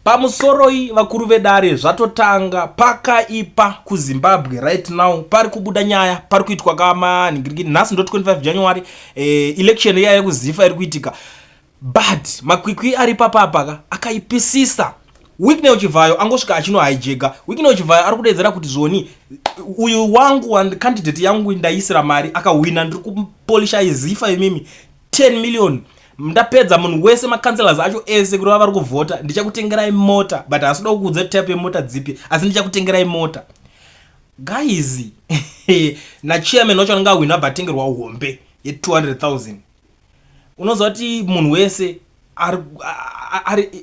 pamusoroi vakuru vedare zvatotanga pakaipa kuZimbabwe right now. Pari kubuda nyaya, pari kuitwa kamanhingirikiri nhasi ndo 25 January, election iya yekuzifa iri kuitika, but makwikwi ari papapaka akaipisisa. Wiki Neuchivhayo angosvika achinohijeka. Wiki Neuchivhayo ari kudedzera kuti zvoni uyu wangu candidate yangu ndaisira mari akahwina, ndiri kupolisha izifa imimi 10 million. Ndapedza munhu wese makanselas acho ese kuti vari kuvhota, ndichakutengerai mota, but asida kuudza type yemota dzipi, asi ndichakutengerai mota. Guys, nachairman wacho anenge ahwina abva atengerwa hombe ye 200,000. Unoziva kuti munhu wese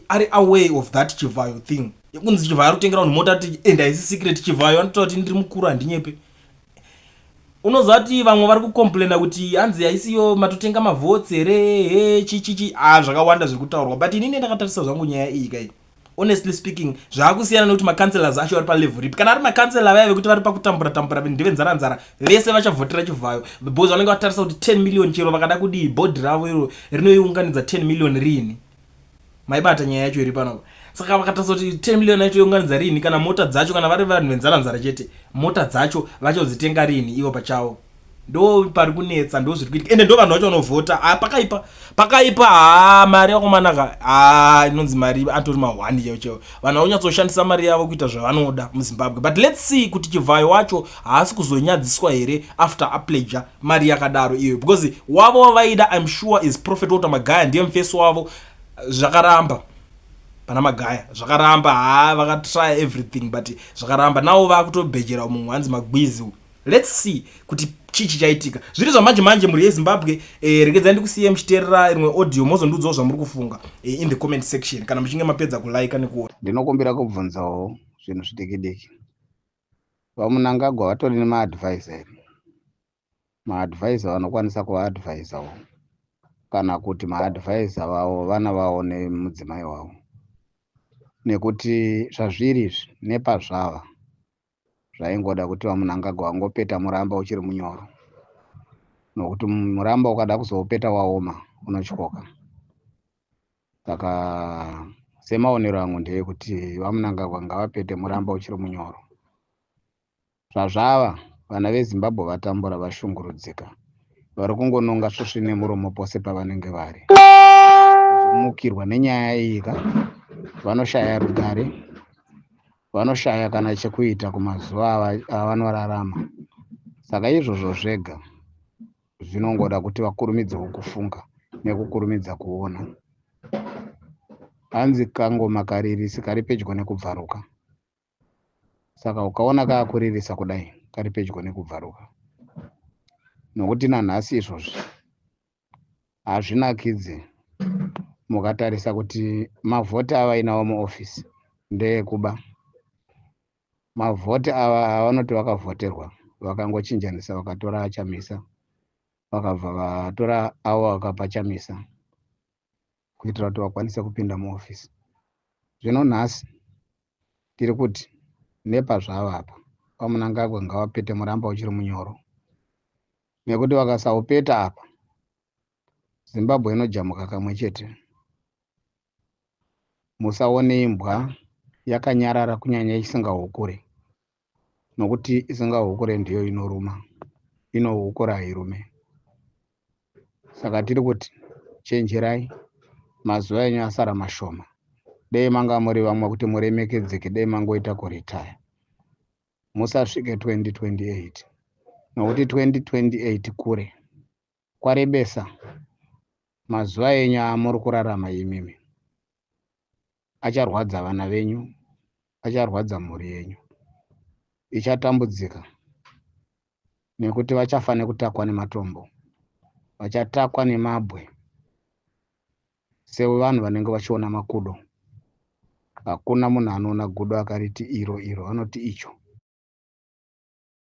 ari aware of that Chivhayo thing. Kunzi Chivhayo ari kutengera munhu mota kuti enda isi secret. Chivhayo anotaura kuti ndiri mukuru handinyepe. Unoziva kuti vamwe vari kukomplaina kuti hanzi haisiyo matotenga mavhotsi here chichichi, zvakawanda zviri kutaurwa, but inini ndakatarisa zvangu nyaya iyi kai. Honestly speaking, zvaakusiyana nekuti makanselas acho vari palevel ripi. Kana ari makansela vaya vekuti vari pakutambura ndevenzara vese vachavhotera Chivhayo, because vanenge vatarisa kuti 10 million chero vakada kudii bhodhi ravo iro rinoiunganidza 10 million rini. Maibata nyaya yacho iri pano. Saka vakatarisa kuti 10 million yacho younganidza rini, kana mota dzacho, kana vari vanhu venzara chete, mota dzacho vachodzitenga rini ivo pachavo. Ndo pari kunetsa, ndo zviri kuitika. Ende ndo vanhu vacho vanovhota. Pakaipa mari yakomanaka. Inonzi mari atori ma1 chaiwo. Vanhu vanonyatsoshandisa mari yavo kuita zvavanoda muZimbabwe. But let's see kuti Chivhayo wacho haasi kuzonyadziswa here after apledger mari yakadaro iyo, because wavo wavaida I'm sure is Prophet Walter Magaya, ndiye mufeso wavo. Zvakaramba pana Magaya, zvakaramba, vakatry everything, but zvakaramba. Navo vakutobhejera mumwe hanzi Magwizi. Let's see kuti chichi chaitika. Zviri zvamanje muri yeZimbabwe. Regedzai ndikusiye muchiteerera rimwe audio mozondudzawo zvamuri kufunga in the comment section kana muchinge mapedza kulike nekuona. Ndinokumbira kubvunzawo zvinhu zvidiki-diki. Vamunangagwa vatori nemaadvisor. Maadvisor vanokwanisa kuvaadvisawo, kana kuti maadvisor vavo vana vavo nemudzimai wavo, nekuti zvazviri izvi nepazvava zvaingoda kuti vamunangagwa angopeta muramba uchiri munyoro, nokuti muramba ukada kuzoupeta waoma unotyoka. Saka semaonero angu ndeyekuti vamunangagwa ngavapete muramba uchiri munyoro. Zvazvava vana veZimbabwe vatambura, vashungurudzika, vari kungononga svosvi nemuromo pose pavanenge vari. Kuzomukirwa nenyaya iyika, vanoshaya rugare, vanoshaya kana chekuita kumazuva avanorarama. Saka izvozvo zvega zvinongoda kuti vakurumidze kufunga nekukurumidza kuona. Hanzi kangoma karirisi kari pedyo nekubvaruka. Saka ukaona kaakuririsa kudai kari pedyo nekubvaruka, nokuti nanhasi izvozvi hazvinakidze mukatarisa kuti mavhoti avainawo muofisi ndeyekuba. Mavhoti ava avanoti vakavhoterwa vakangochinjanisa, vakatora achamisa, vakabva vatora avo vakapa chamisa kuitira kuti vakwanise kupinda muofisi. Zvino nhasi tiri kuti nepazvava apa vamunangagwa ngavapete muramba uchiri munyoro, nekuti vakasaupeta apa Zimbabwe inojamuka kamwe chete. Musaone imbwa yakanyarara kunyanya isingahukure, nokuti isingahukure ndiyo inoruma, inohukura hairume. Saka tiri kuti chenjerai, mazuva enyu asara mashoma. Dei manga muri vamwe kuti muremekedzeke, dei mangoita kuritaya. Musasvike 2028, nokuti 2028 kure kwarebesa. Mazuva enyu amuri kurarama imimi acharwadza vana venyu, acharwadza mhuri yenyu, ichatambudzika, nekuti vachafa nekutakwa nematombo, vachatakwa nemabwe sevanhu vanenge vachiona makudo. Hakuna munhu anoona gudo akariti iro, anoti icho.